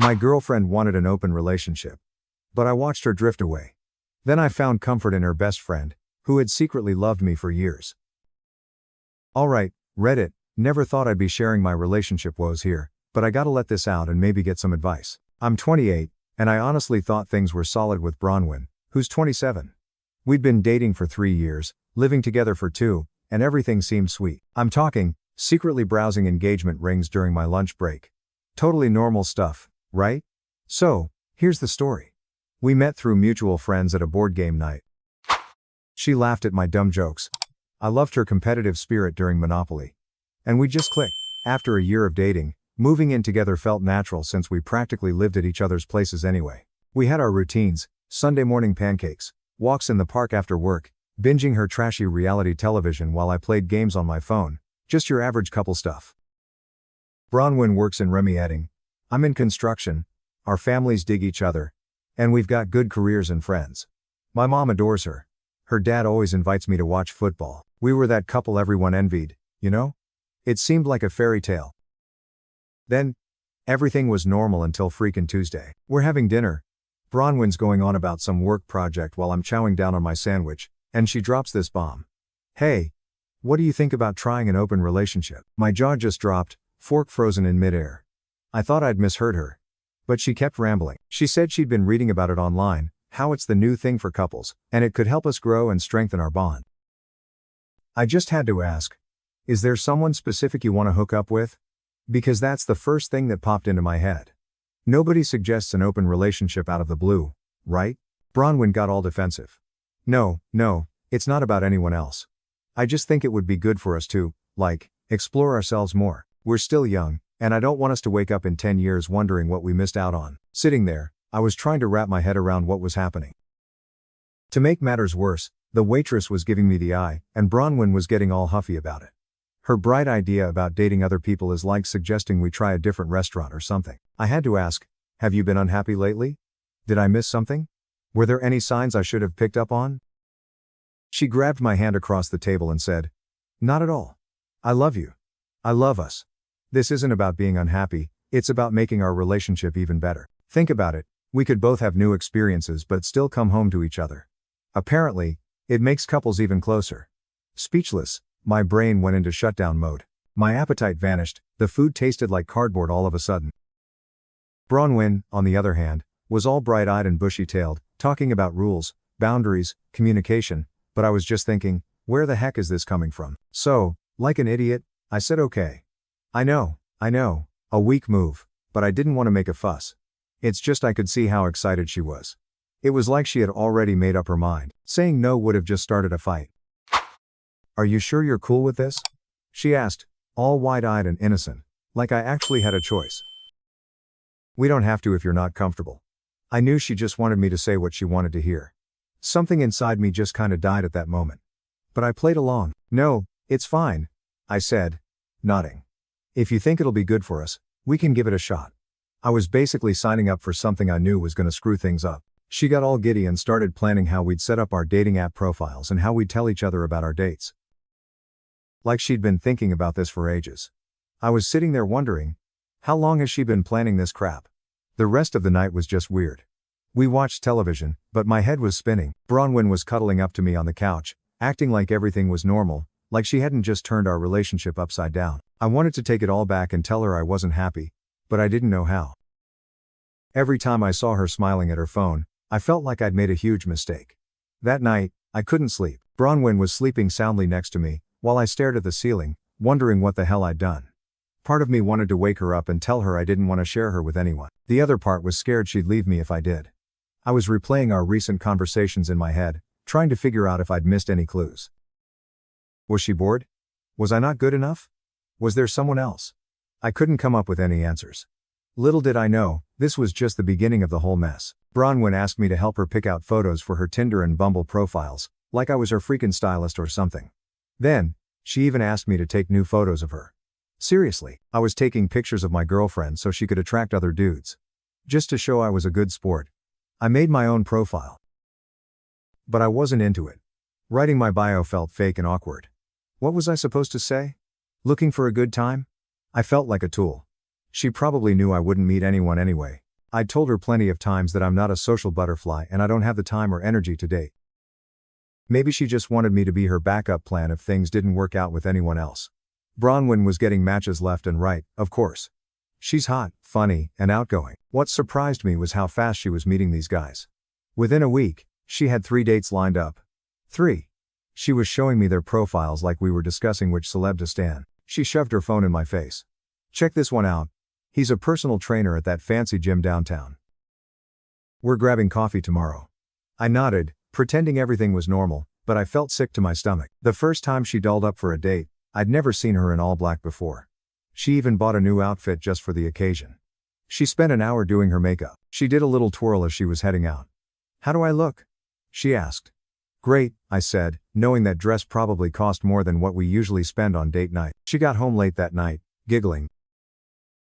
My girlfriend wanted an open relationship. But I watched her drift away. Then I found comfort in her best friend, who had secretly loved me for years. Alright, Reddit, never thought I'd be sharing my relationship woes here, but I gotta let this out and maybe get some advice. I'm 28, and I honestly thought things were solid with Bronwyn, who's 27. We'd been dating for 3 years, living together for 2, and everything seemed sweet. I'm talking, secretly browsing engagement rings during my lunch break. Totally normal stuff, right? So, here's the story. We met through mutual friends at a board game night. She laughed at my dumb jokes. I loved her competitive spirit during Monopoly. And we just clicked. After a year of dating, moving in together felt natural since we practically lived at each other's places anyway. We had our routines, Sunday morning pancakes, walks in the park after work, binging her trashy reality television while I played games on my phone, just your average couple stuff. Bronwyn works in remediating. I'm in construction, our families dig each other, and we've got good careers and friends. My mom adores her. Her dad always invites me to watch football. We were that couple everyone envied, you know? It seemed like a fairy tale. Then, everything was normal until freaking Tuesday. We're having dinner. Bronwyn's going on about some work project while I'm chowing down on my sandwich, and she drops this bomb. Hey, what do you think about trying an open relationship? My jaw just dropped, fork frozen in midair. I thought I'd misheard her. But she kept rambling. She said she'd been reading about it online, how it's the new thing for couples, and it could help us grow and strengthen our bond. I just had to ask, is there someone specific you want to hook up with? Because that's the first thing that popped into my head. Nobody suggests an open relationship out of the blue, right? Bronwyn got all defensive. No, it's not about anyone else. I just think it would be good for us to, explore ourselves more. We're still young, and I don't want us to wake up in 10 years wondering what we missed out on. Sitting there, I was trying to wrap my head around what was happening. To make matters worse, the waitress was giving me the eye, and Bronwyn was getting all huffy about it. Her bright idea about dating other people is like suggesting we try a different restaurant or something. I had to ask, have you been unhappy lately? Did I miss something? Were there any signs I should have picked up on? She grabbed my hand across the table and said, not at all. I love you. I love us. This isn't about being unhappy, it's about making our relationship even better. Think about it, we could both have new experiences but still come home to each other. Apparently, it makes couples even closer. Speechless, my brain went into shutdown mode. My appetite vanished, the food tasted like cardboard all of a sudden. Bronwyn, on the other hand, was all bright-eyed and bushy-tailed, talking about rules, boundaries, communication, but I was just thinking, where the heck is this coming from? So, like an idiot, I said okay. I know, a weak move, but I didn't want to make a fuss. It's just I could see how excited she was. It was like she had already made up her mind. Saying no would have just started a fight. Are you sure you're cool with this? She asked, all wide-eyed and innocent, like I actually had a choice. We don't have to if you're not comfortable. I knew she just wanted me to say what she wanted to hear. Something inside me just kinda died at that moment. But I played along. No, it's fine, I said, nodding. If you think it'll be good for us, we can give it a shot. I was basically signing up for something I knew was gonna screw things up. She got all giddy and started planning how we'd set up our dating app profiles and how we'd tell each other about our dates. Like she'd been thinking about this for ages. I was sitting there wondering, how long has she been planning this crap? The rest of the night was just weird. We watched television, but my head was spinning. Bronwyn was cuddling up to me on the couch, acting like everything was normal, like she hadn't just turned our relationship upside down. I wanted to take it all back and tell her I wasn't happy, but I didn't know how. Every time I saw her smiling at her phone, I felt like I'd made a huge mistake. That night, I couldn't sleep. Bronwyn was sleeping soundly next to me, while I stared at the ceiling, wondering what the hell I'd done. Part of me wanted to wake her up and tell her I didn't want to share her with anyone. The other part was scared she'd leave me if I did. I was replaying our recent conversations in my head, trying to figure out if I'd missed any clues. Was she bored? Was I not good enough? Was there someone else? I couldn't come up with any answers. Little did I know, this was just the beginning of the whole mess. Bronwyn asked me to help her pick out photos for her Tinder and Bumble profiles, like I was her freaking stylist or something. Then, she even asked me to take new photos of her. Seriously, I was taking pictures of my girlfriend so she could attract other dudes. Just to show I was a good sport. I made my own profile. But I wasn't into it. Writing my bio felt fake and awkward. What was I supposed to say? Looking for a good time? I felt like a tool. She probably knew I wouldn't meet anyone anyway, I'd told her plenty of times that I'm not a social butterfly and I don't have the time or energy to date. Maybe she just wanted me to be her backup plan if things didn't work out with anyone else. Bronwyn was getting matches left and right, of course. She's hot, funny, and outgoing. What surprised me was how fast she was meeting these guys. Within a week, she had 3 dates lined up. 3. She was showing me their profiles like we were discussing which celeb to stan. She shoved her phone in my face. Check this one out. He's a personal trainer at that fancy gym downtown. We're grabbing coffee tomorrow. I nodded, pretending everything was normal, but I felt sick to my stomach. The first time she dolled up for a date, I'd never seen her in all black before. She even bought a new outfit just for the occasion. She spent an hour doing her makeup. She did a little twirl as she was heading out. How do I look? She asked. Great, I said, knowing that dress probably cost more than what we usually spend on date night. She got home late that night, giggling.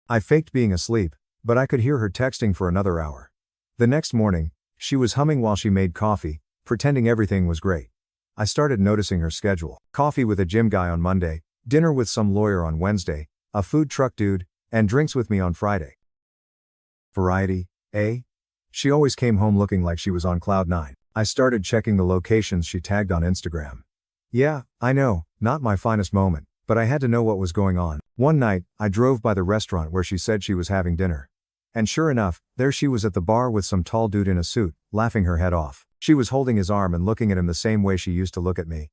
I faked being asleep, but I could hear her texting for another hour. The next morning, she was humming while she made coffee, pretending everything was great. I started noticing her schedule. Coffee with a gym guy on Monday, dinner with some lawyer on Wednesday, a food truck dude, and drinks with me on Friday. Variety, eh? She always came home looking like she was on cloud 9. I started checking the locations she tagged on Instagram. Yeah, I know, not my finest moment, but I had to know what was going on. One night, I drove by the restaurant where she said she was having dinner. And sure enough, there she was at the bar with some tall dude in a suit, laughing her head off. She was holding his arm and looking at him the same way she used to look at me.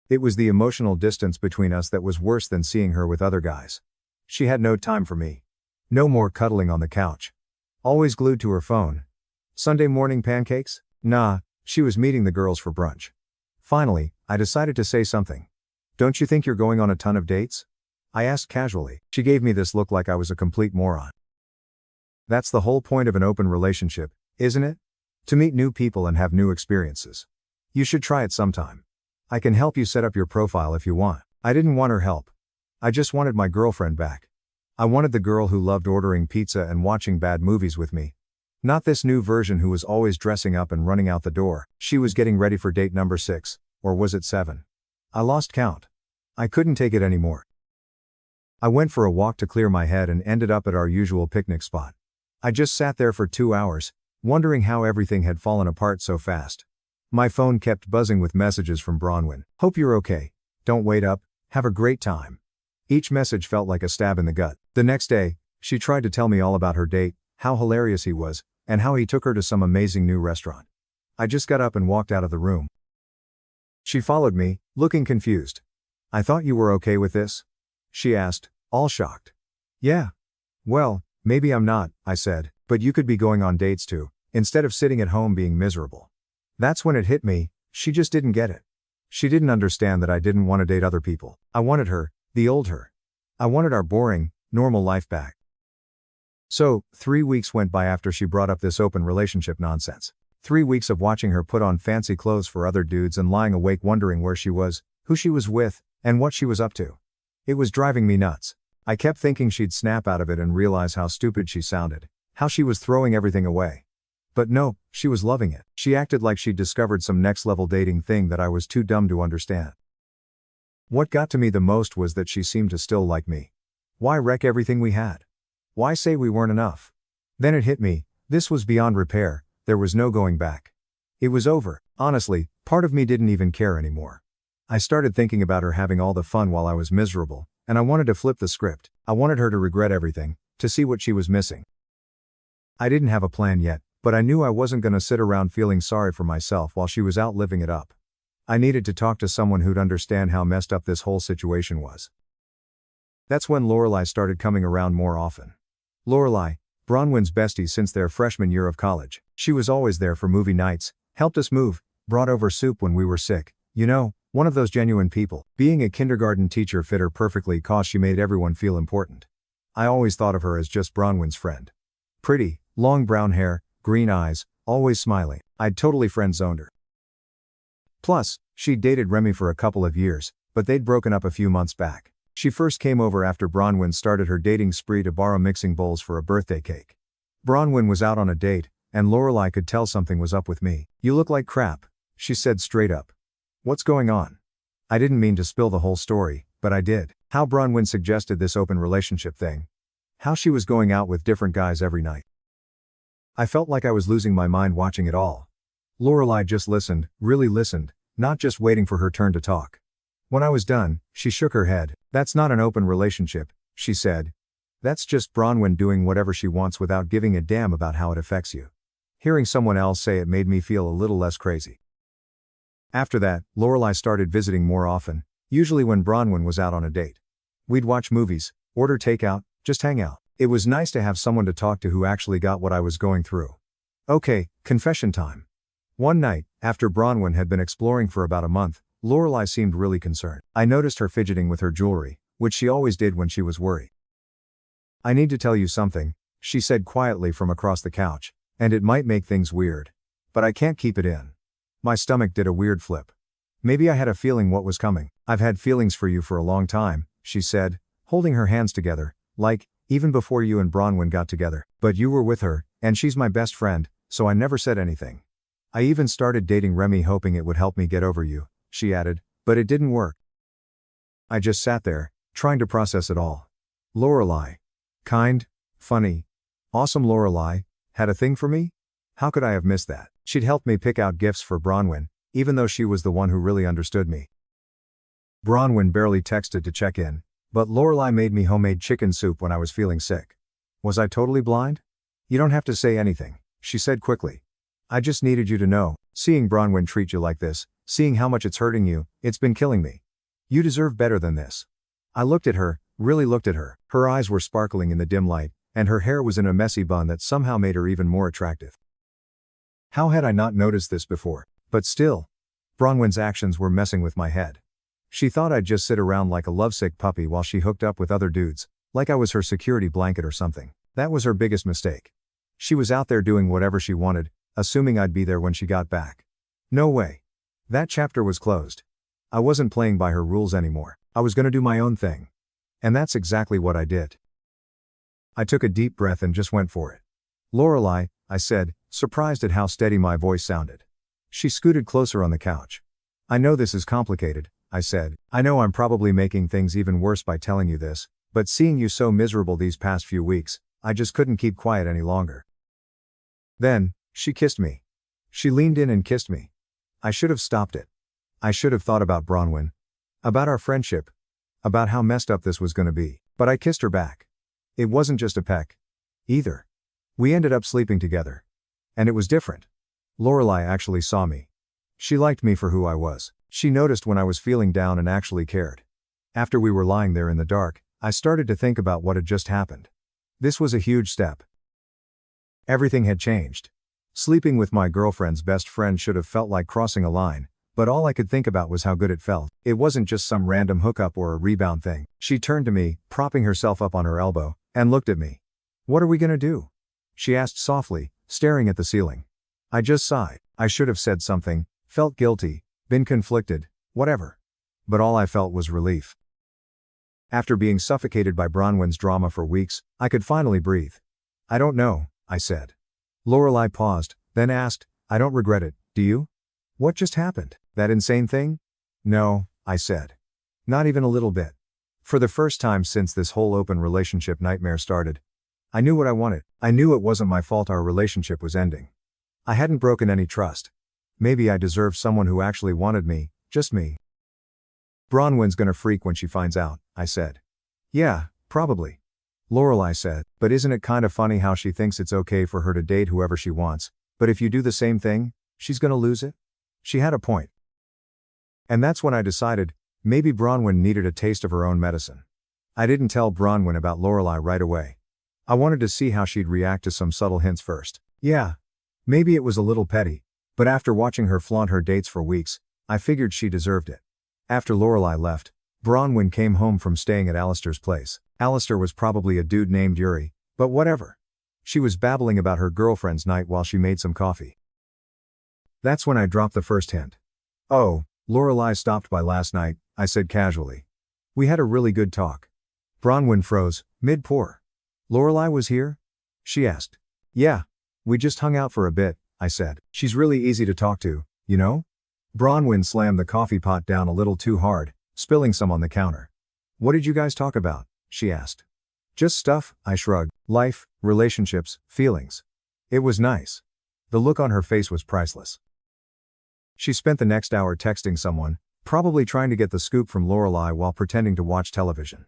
It was the emotional distance between us that was worse than seeing her with other guys. She had no time for me. No more cuddling on the couch. Always glued to her phone. Sunday morning pancakes? Nah, she was meeting the girls for brunch. Finally, I decided to say something. Don't you think you're going on a ton of dates? I asked casually. She gave me this look like I was a complete moron. That's the whole point of an open relationship, isn't it? To meet new people and have new experiences. You should try it sometime. I can help you set up your profile if you want. I didn't want her help. I just wanted my girlfriend back. I wanted the girl who loved ordering pizza and watching bad movies with me. Not this new version who was always dressing up and running out the door. She was getting ready for date number 6, or was it 7? I lost count. I couldn't take it anymore. I went for a walk to clear my head and ended up at our usual picnic spot. I just sat there for 2 hours, wondering how everything had fallen apart so fast. My phone kept buzzing with messages from Bronwyn. Hope you're okay. Don't wait up. Have a great time. Each message felt like a stab in the gut. The next day, she tried to tell me all about her date, how hilarious he was, and how he took her to some amazing new restaurant. I just got up and walked out of the room. She followed me, looking confused. I thought you were okay with this? She asked, all shocked. Yeah. Well, maybe I'm not, I said, but you could be going on dates too, instead of sitting at home being miserable. That's when it hit me, she just didn't get it. She didn't understand that I didn't want to date other people. I wanted her, the old her. I wanted our boring, normal life back. So, 3 weeks went by after she brought up this open relationship nonsense. 3 weeks of watching her put on fancy clothes for other dudes and lying awake wondering where she was, who she was with, and what she was up to. It was driving me nuts. I kept thinking she'd snap out of it and realize how stupid she sounded, how she was throwing everything away. But no, she was loving it. She acted like she'd discovered some next-level dating thing that I was too dumb to understand. What got to me the most was that she seemed to still like me. Why wreck everything we had? Why say we weren't enough? Then it hit me, this was beyond repair, there was no going back. It was over. Honestly, part of me didn't even care anymore. I started thinking about her having all the fun while I was miserable, and I wanted to flip the script. I wanted her to regret everything, to see what she was missing. I didn't have a plan yet, but I knew I wasn't gonna sit around feeling sorry for myself while she was out living it up. I needed to talk to someone who'd understand how messed up this whole situation was. That's when Lorelai started coming around more often. Lorelai, Bronwyn's bestie since their freshman year of college. She was always there for movie nights, helped us move, brought over soup when we were sick. You know, one of those genuine people. Being a kindergarten teacher fit her perfectly cause she made everyone feel important. I always thought of her as just Bronwyn's friend. Pretty, long brown hair, green eyes, always smiling. I'd totally friend-zoned her. Plus, she'd dated Remy for a couple of years, but they'd broken up a few months back. She first came over after Bronwyn started her dating spree to borrow mixing bowls for a birthday cake. Bronwyn was out on a date, and Lorelai could tell something was up with me. You look like crap, she said straight up. What's going on? I didn't mean to spill the whole story, but I did. How Bronwyn suggested this open relationship thing. How she was going out with different guys every night. I felt like I was losing my mind watching it all. Lorelai just listened, really listened, not just waiting for her turn to talk. When I was done, she shook her head. "That's not an open relationship," she said. "That's just Bronwyn doing whatever she wants without giving a damn about how it affects you." Hearing someone else say it made me feel a little less crazy. After that, Lorelai started visiting more often, usually when Bronwyn was out on a date. We'd watch movies, order takeout, just hang out. It was nice to have someone to talk to who actually got what I was going through. Okay, confession time. One night, after Bronwyn had been exploring for about a month, Lorelai seemed really concerned. I noticed her fidgeting with her jewelry, which she always did when she was worried. "I need to tell you something," she said quietly from across the couch, "and it might make things weird. But I can't keep it in." My stomach did a weird flip. Maybe I had a feeling what was coming. "I've had feelings for you for a long time," she said, holding her hands together, like, even before you and Bronwyn got together. "But you were with her, and she's my best friend, so I never said anything. I even started dating Remy hoping it would help me get over you," she added, "but it didn't work." I just sat there, trying to process it all. Lorelai. Kind, funny, awesome Lorelai, had a thing for me? How could I have missed that? She'd helped me pick out gifts for Bronwyn, even though she was the one who really understood me. Bronwyn barely texted to check in, but Lorelai made me homemade chicken soup when I was feeling sick. Was I totally blind? "You don't have to say anything," she said quickly. "I just needed you to know, seeing Bronwyn treat you like this, seeing how much it's hurting you, it's been killing me. You deserve better than this." I looked at her, really looked at her. Her eyes were sparkling in the dim light, and her hair was in a messy bun that somehow made her even more attractive. How had I not noticed this before? But still, Bronwyn's actions were messing with my head. She thought I'd just sit around like a lovesick puppy while she hooked up with other dudes, like I was her security blanket or something. That was her biggest mistake. She was out there doing whatever she wanted, assuming I'd be there when she got back. No way. That chapter was closed. I wasn't playing by her rules anymore. I was gonna do my own thing. And that's exactly what I did. I took a deep breath and just went for it. "Lorelai," I said, surprised at how steady my voice sounded. She scooted closer on the couch. "I know this is complicated," I said. "I know I'm probably making things even worse by telling you this, but seeing you so miserable these past few weeks, I just couldn't keep quiet any longer." Then, she kissed me. She leaned in and kissed me. I should have stopped it. I should have thought about Bronwyn. About our friendship. About how messed up this was gonna be. But I kissed her back. It wasn't just a peck. Either. We ended up sleeping together. And it was different. Lorelai actually saw me. She liked me for who I was. She noticed when I was feeling down and actually cared. After we were lying there in the dark, I started to think about what had just happened. This was a huge step. Everything had changed. Sleeping with my girlfriend's best friend should have felt like crossing a line, but all I could think about was how good it felt. It wasn't just some random hookup or a rebound thing. She turned to me, propping herself up on her elbow, and looked at me. "What are we gonna do?" she asked softly, staring at the ceiling. I just sighed. I should have said something, felt guilty, been conflicted, whatever. But all I felt was relief. After being suffocated by Bronwyn's drama for weeks, I could finally breathe. "I don't know," I said. Lorelai paused, then asked, "I don't regret it, do you?" "What just happened? That insane thing?" "No," I said. "Not even a little bit." For the first time since this whole open relationship nightmare started, I knew what I wanted. I knew it wasn't my fault our relationship was ending. I hadn't broken any trust. Maybe I deserved someone who actually wanted me, just me. "Bronwyn's gonna freak when she finds out," I said. "Yeah, probably," Lorelai said, "but isn't it kind of funny how she thinks it's okay for her to date whoever she wants, but if you do the same thing, she's gonna lose it?" She had a point. And that's when I decided, maybe Bronwyn needed a taste of her own medicine. I didn't tell Bronwyn about Lorelai right away. I wanted to see how she'd react to some subtle hints first. Yeah, maybe it was a little petty, but after watching her flaunt her dates for weeks, I figured she deserved it. After Lorelai left, Bronwyn came home from staying at Alistair's place. Alistair was probably a dude named Yuri, but whatever. She was babbling about her girlfriend's night while she made some coffee. That's when I dropped the first hint. "Oh, Lorelai stopped by last night," I said casually. "We had a really good talk." Bronwyn froze, mid-pour. "Lorelai was here?" she asked. "Yeah. We just hung out for a bit," I said. "She's really easy to talk to, you know?" Bronwyn slammed the coffee pot down a little too hard, spilling some on the counter. "What did you guys talk about?" she asked. "Just stuff," I shrugged. "Life, relationships, feelings." It was nice. The look on her face was priceless. She spent the next hour texting someone, probably trying to get the scoop from Lorelai while pretending to watch television.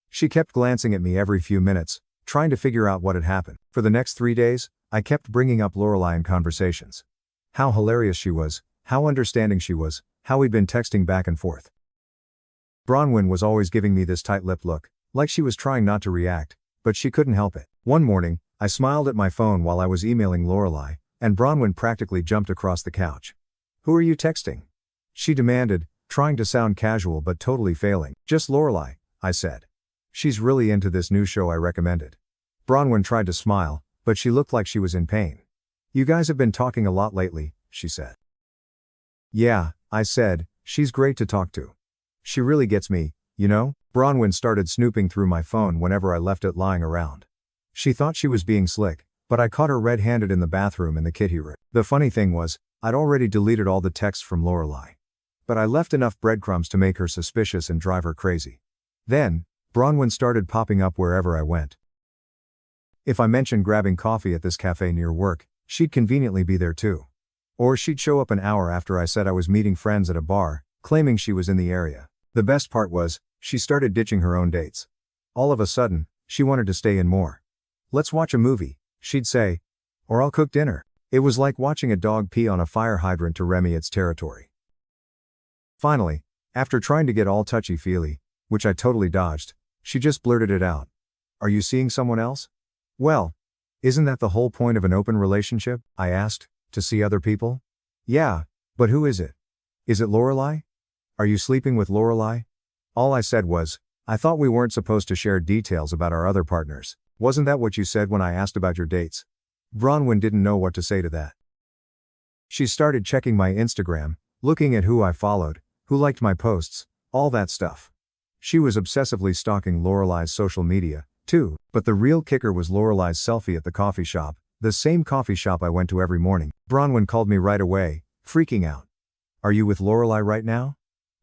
She kept glancing at me every few minutes, trying to figure out what had happened. For the next 3 days, I kept bringing up Lorelai in conversations. How hilarious she was, how understanding she was, how we'd been texting back and forth. Bronwyn was always giving me this tight-lipped look, like she was trying not to react, but she couldn't help it. One morning, I smiled at my phone while I was emailing Lorelai, and Bronwyn practically jumped across the couch. "Who are you texting?" she demanded, trying to sound casual but totally failing. "Just Lorelai," I said. "She's really into this new show I recommended." Bronwyn tried to smile, but she looked like she was in pain. "You guys have been talking a lot lately," she said. "Yeah," I said, "she's great to talk to. She really gets me, you know?" Bronwyn started snooping through my phone whenever I left it lying around. She thought she was being slick, but I caught her red-handed in the bathroom in the kitty room. The funny thing was, I'd already deleted all the texts from Lorelai. But I left enough breadcrumbs to make her suspicious and drive her crazy. Then, Bronwyn started popping up wherever I went. If I mentioned grabbing coffee at this cafe near work, she'd conveniently be there too. Or she'd show up an hour after I said I was meeting friends at a bar, claiming she was in the area. The best part was, she started ditching her own dates. All of a sudden, she wanted to stay in more. "Let's watch a movie," she'd say. "Or I'll cook dinner." It was like watching a dog pee on a fire hydrant to remedy its territory. Finally, after trying to get all touchy-feely, which I totally dodged, she just blurted it out. "Are you seeing someone else?" "Well, isn't that the whole point of an open relationship?" I asked, "to see other people?" "Yeah, but who is it? Is it Lorelai? Are you sleeping with Lorelai?" All I said was, "I thought we weren't supposed to share details about our other partners. Wasn't that what you said when I asked about your dates?" Bronwyn didn't know what to say to that. She started checking my Instagram, looking at who I followed, who liked my posts, all that stuff. She was obsessively stalking Lorelai's social media, too, but the real kicker was Lorelai's selfie at the coffee shop, the same coffee shop I went to every morning. Bronwyn called me right away, freaking out. "Are you with Lorelai right now?"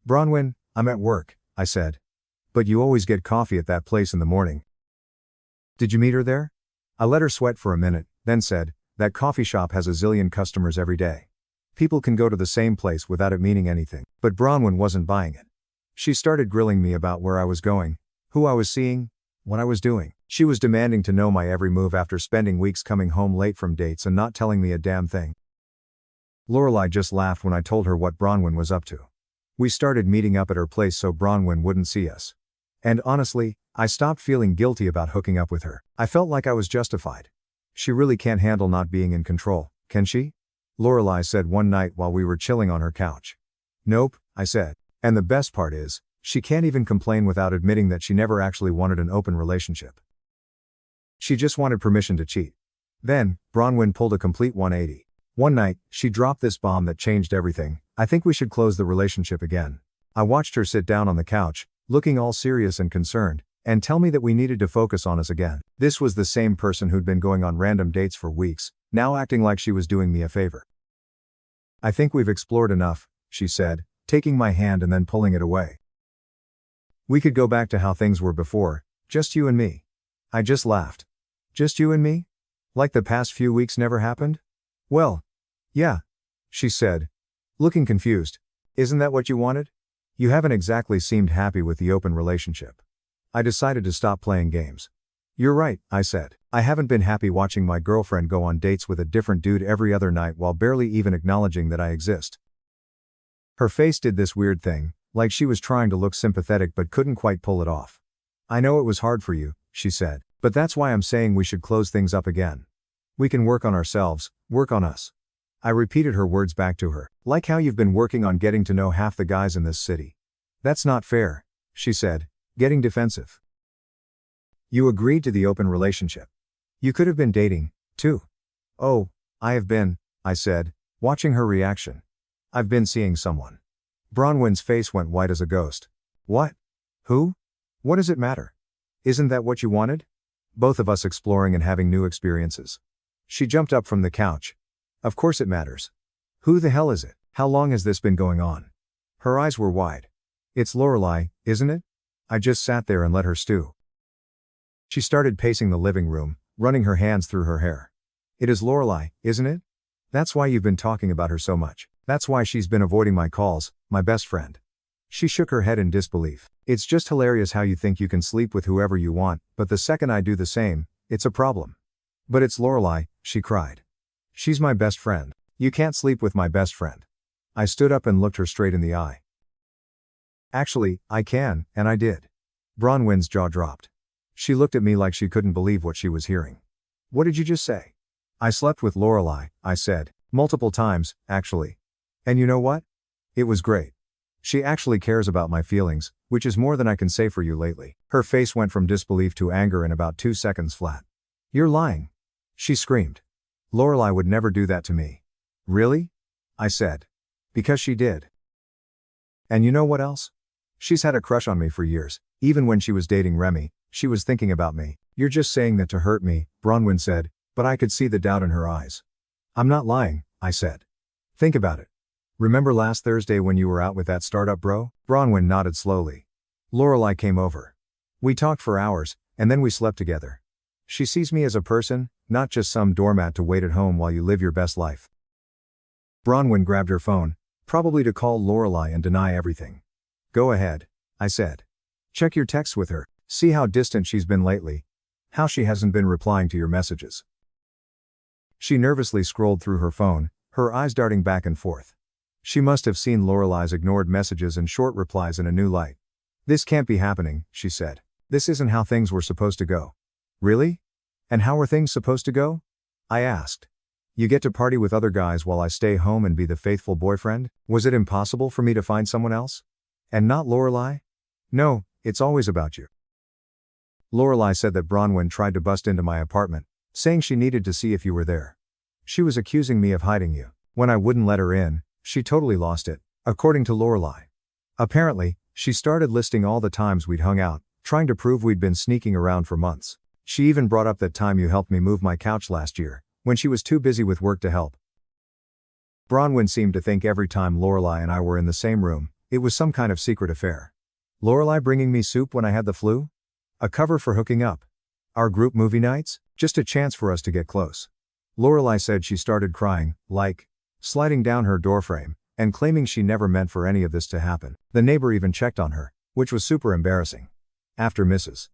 "Bronwyn, I'm at work," I said. "But you always get coffee at that place in the morning. Did you meet her there?" I let her sweat for a minute, then said, "That coffee shop has a zillion customers every day. People can go to the same place without it meaning anything." But Bronwyn wasn't buying it. She started grilling me about where I was going, who I was seeing, what I was doing. She was demanding to know my every move after spending weeks coming home late from dates and not telling me a damn thing. Lorelai just laughed when I told her what Bronwyn was up to. We started meeting up at her place so Bronwyn wouldn't see us. And honestly, I stopped feeling guilty about hooking up with her. I felt like I was justified. She really can't handle not being in control, can she? Lorelai said one night while we were chilling on her couch. "Nope," I said. And the best part is, she can't even complain without admitting that she never actually wanted an open relationship. She just wanted permission to cheat. Then, Bronwyn pulled a complete 180. One night, she dropped this bomb that changed everything. "I think we should close the relationship again." I watched her sit down on the couch, looking all serious and concerned, and tell me that we needed to focus on us again. This was the same person who'd been going on random dates for weeks, now acting like she was doing me a favor. "I think we've explored enough," she said, taking my hand and then pulling it away. "We could go back to how things were before, just you and me." I just laughed. "Just you and me? Like the past few weeks never happened?" "Well, yeah," she said, looking confused. "Isn't that what you wanted? You haven't exactly seemed happy with the open relationship." I decided to stop playing games. "You're right," I said. "I haven't been happy watching my girlfriend go on dates with a different dude every other night while barely even acknowledging that I exist." Her face did this weird thing, like she was trying to look sympathetic but couldn't quite pull it off. "I know it was hard for you," she said, "but that's why I'm saying we should close things up again. We can work on ourselves, work on us." I repeated her words back to her. "Like how you've been working on getting to know half the guys in this city." "That's not fair," she said, getting defensive. "You agreed to the open relationship. You could have been dating, too." "Oh, I have been," I said, watching her reaction. "I've been seeing someone." Bronwyn's face went white as a ghost. "What? Who? What does it matter? Isn't that what you wanted? Both of us exploring and having new experiences." She jumped up from the couch. "Of course it matters. Who the hell is it? How long has this been going on?" Her eyes were wide. "It's Lorelai, isn't it?" I just sat there and let her stew. She started pacing the living room, running her hands through her hair. It is Lorelai, isn't it? That's why you've been talking about her so much. That's why she's been avoiding my calls, my best friend. She shook her head in disbelief. It's just hilarious how you think you can sleep with whoever you want, but the second I do the same, it's a problem. But it's Lorelai, she cried. She's my best friend. You can't sleep with my best friend. I stood up and looked her straight in the eye. Actually, I can, and I did. Bronwyn's jaw dropped. She looked at me like she couldn't believe what she was hearing. What did you just say? I slept with Lorelai, I said. Multiple times, actually. And you know what? It was great. She actually cares about my feelings, which is more than I can say for you lately. Her face went from disbelief to anger in about 2 seconds flat. You're lying. She screamed. Lorelai would never do that to me. Really? I said. Because she did. And you know what else? She's had a crush on me for years. Even when she was dating Remy, she was thinking about me. You're just saying that to hurt me, Bronwyn said, but I could see the doubt in her eyes. I'm not lying, I said. Think about it. Remember last Thursday when you were out with that startup bro? Bronwyn nodded slowly. Lorelai came over. We talked for hours, and then we slept together. She sees me as a person, not just some doormat to wait at home while you live your best life. Bronwyn grabbed her phone, probably to call Lorelai and deny everything. Go ahead, I said. Check your texts with her, see how distant she's been lately. How she hasn't been replying to your messages. She nervously scrolled through her phone, her eyes darting back and forth. She must have seen Lorelai's ignored messages and short replies in a new light. This can't be happening, she said. This isn't how things were supposed to go. Really? And how were things supposed to go? I asked. You get to party with other guys while I stay home and be the faithful boyfriend? Was it impossible for me to find someone else? And not Lorelai? No, it's always about you. Lorelai said that Bronwyn tried to bust into my apartment, saying she needed to see if you were there. She was accusing me of hiding you. When I wouldn't let her in, she totally lost it, according to Lorelai. Apparently, she started listing all the times we'd hung out, trying to prove we'd been sneaking around for months. She even brought up that time you helped me move my couch last year, when she was too busy with work to help. Bronwyn seemed to think every time Lorelai and I were in the same room, it was some kind of secret affair. Lorelai bringing me soup when I had the flu? A cover for hooking up? Our group movie nights? Just a chance for us to get close. Lorelai said she started crying, sliding down her doorframe, and claiming she never meant for any of this to happen. The neighbor even checked on her, which was super embarrassing. After Mrs.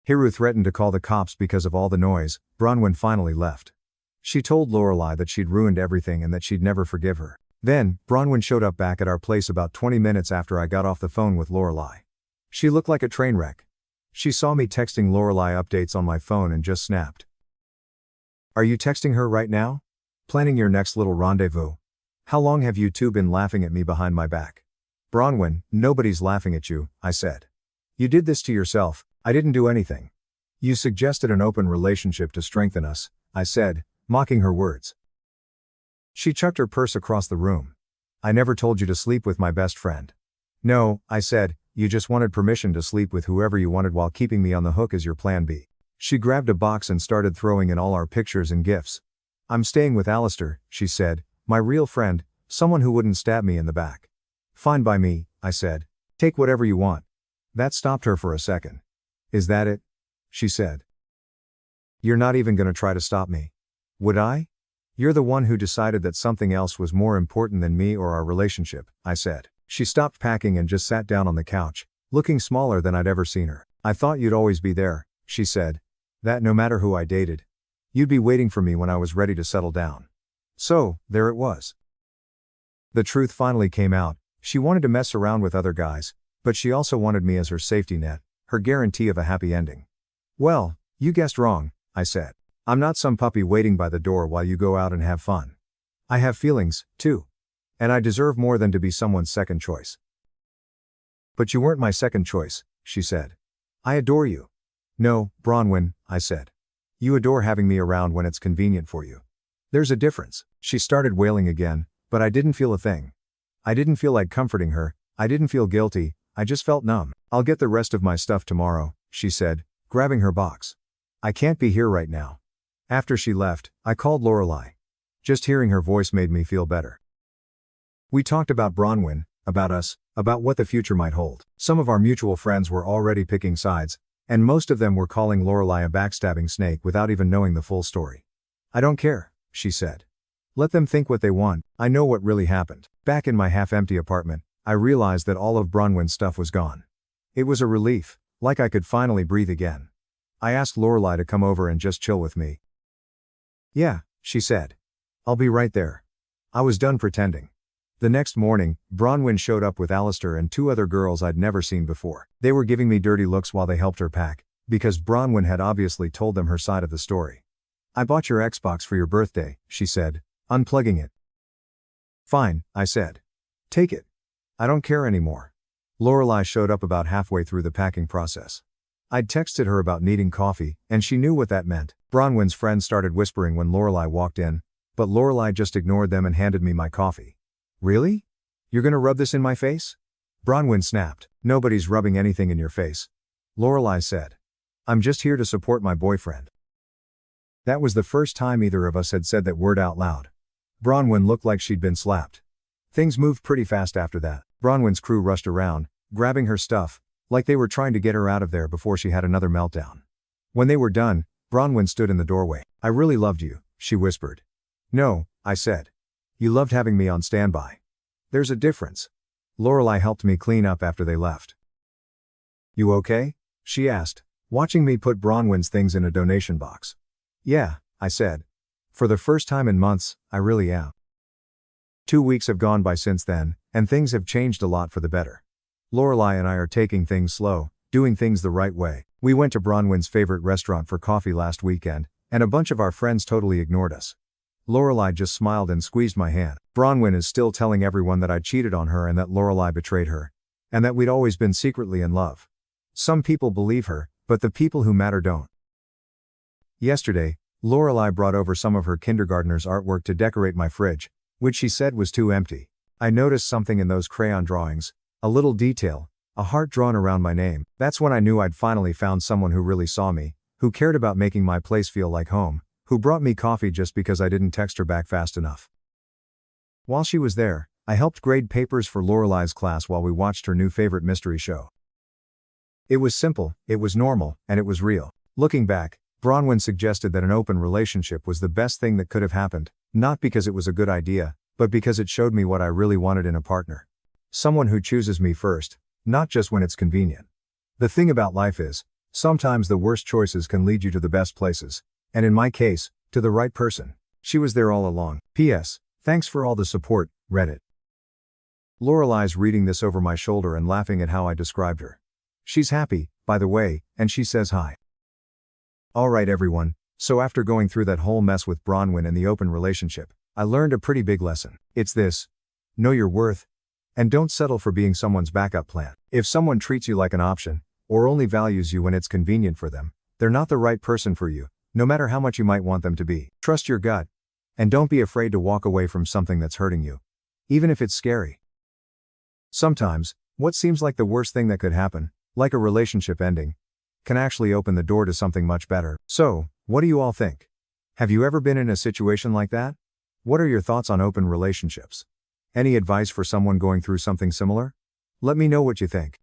Hiru threatened to call the cops because of all the noise, Bronwyn finally left. She told Lorelai that she'd ruined everything and that she'd never forgive her. Then, Bronwyn showed up back at our place about 20 minutes after I got off the phone with Lorelai. She looked like a train wreck. She saw me texting Lorelai updates on my phone and just snapped. Are you texting her right now? Planning your next little rendezvous? How long have you two been laughing at me behind my back? Bronwyn, nobody's laughing at you, I said. You did this to yourself, I didn't do anything. You suggested an open relationship to strengthen us, I said, mocking her words. She chucked her purse across the room. I never told you to sleep with my best friend. No, I said, you just wanted permission to sleep with whoever you wanted while keeping me on the hook as your plan B. She grabbed a box and started throwing in all our pictures and gifts. I'm staying with Alistair, she said, my real friend, someone who wouldn't stab me in the back. Fine by me, I said. Take whatever you want. That stopped her for a second. Is that it? She said. You're not even gonna try to stop me. Would I? You're the one who decided that something else was more important than me or our relationship, I said. She stopped packing and just sat down on the couch, looking smaller than I'd ever seen her. I thought you'd always be there, she said. That no matter who I dated, you'd be waiting for me when I was ready to settle down. So, there it was. The truth finally came out. She wanted to mess around with other guys, but she also wanted me as her safety net, her guarantee of a happy ending. Well, you guessed wrong, I said. I'm not some puppy waiting by the door while you go out and have fun. I have feelings, too. And I deserve more than to be someone's second choice. But you weren't my second choice, she said. I adore you. No, Bronwyn, I said. You adore having me around when it's convenient for you. There's a difference. She started wailing again, but I didn't feel a thing. I didn't feel like comforting her, I didn't feel guilty, I just felt numb. I'll get the rest of my stuff tomorrow, she said, grabbing her box. I can't be here right now. After she left, I called Lorelai. Just hearing her voice made me feel better. We talked about Bronwyn, about us, about what the future might hold. Some of our mutual friends were already picking sides, and most of them were calling Lorelai a backstabbing snake without even knowing the full story. I don't care, she said. Let them think what they want, I know what really happened. Back in my half-empty apartment, I realized that all of Bronwyn's stuff was gone. It was a relief, like I could finally breathe again. I asked Lorelai to come over and just chill with me. Yeah, she said. I'll be right there. I was done pretending. The next morning, Bronwyn showed up with Alistair and 2 other girls I'd never seen before. They were giving me dirty looks while they helped her pack, because Bronwyn had obviously told them her side of the story. I bought your Xbox for your birthday, she said, unplugging it. Fine, I said. Take it. I don't care anymore. Lorelai showed up about halfway through the packing process. I'd texted her about needing coffee, and she knew what that meant. Bronwyn's friends started whispering when Lorelai walked in, but Lorelai just ignored them and handed me my coffee. Really? You're gonna rub this in my face? Bronwyn snapped. Nobody's rubbing anything in your face. Lorelai said. I'm just here to support my boyfriend. That was the first time either of us had said that word out loud. Bronwyn looked like she'd been slapped. Things moved pretty fast after that. Bronwyn's crew rushed around, grabbing her stuff, like they were trying to get her out of there before she had another meltdown. When they were done, Bronwyn stood in the doorway. I really loved you, she whispered. No, I said. You loved having me on standby. There's a difference. Lorelai helped me clean up after they left. You okay? She asked, watching me put Bronwyn's things in a donation box. Yeah, I said. For the first time in months, I really am. 2 weeks have gone by since then, and things have changed a lot for the better. Lorelai and I are taking things slow, doing things the right way. We went to Bronwyn's favorite restaurant for coffee last weekend, and a bunch of our friends totally ignored us. Lorelai just smiled and squeezed my hand. Bronwyn is still telling everyone that I cheated on her and that Lorelai betrayed her, and that we'd always been secretly in love. Some people believe her, but the people who matter don't. Yesterday, Lorelai brought over some of her kindergartner's artwork to decorate my fridge, which she said was too empty. I noticed something in those crayon drawings, a little detail, a heart drawn around my name. That's when I knew I'd finally found someone who really saw me, who cared about making my place feel like home, who brought me coffee just because I didn't text her back fast enough. While she was there, I helped grade papers for Lorelai's class while we watched her new favorite mystery show. It was simple, it was normal, and it was real. Looking back, Bronwyn suggested that an open relationship was the best thing that could have happened, not because it was a good idea, but because it showed me what I really wanted in a partner. Someone who chooses me first, not just when it's convenient. The thing about life is, sometimes the worst choices can lead you to the best places, and in my case, to the right person. She was there all along. P.S. Thanks for all the support, Reddit. Lorelai's reading this over my shoulder and laughing at how I described her. She's happy, by the way, and she says hi. Alright everyone, so after going through that whole mess with Bronwyn and the open relationship, I learned a pretty big lesson. It's this. Know your worth. And don't settle for being someone's backup plan. If someone treats you like an option, or only values you when it's convenient for them, they're not the right person for you, no matter how much you might want them to be. Trust your gut. And don't be afraid to walk away from something that's hurting you. Even if it's scary. Sometimes, what seems like the worst thing that could happen, like a relationship ending, can actually open the door to something much better. So, what do you all think? Have you ever been in a situation like that? What are your thoughts on open relationships? Any advice for someone going through something similar? Let me know what you think.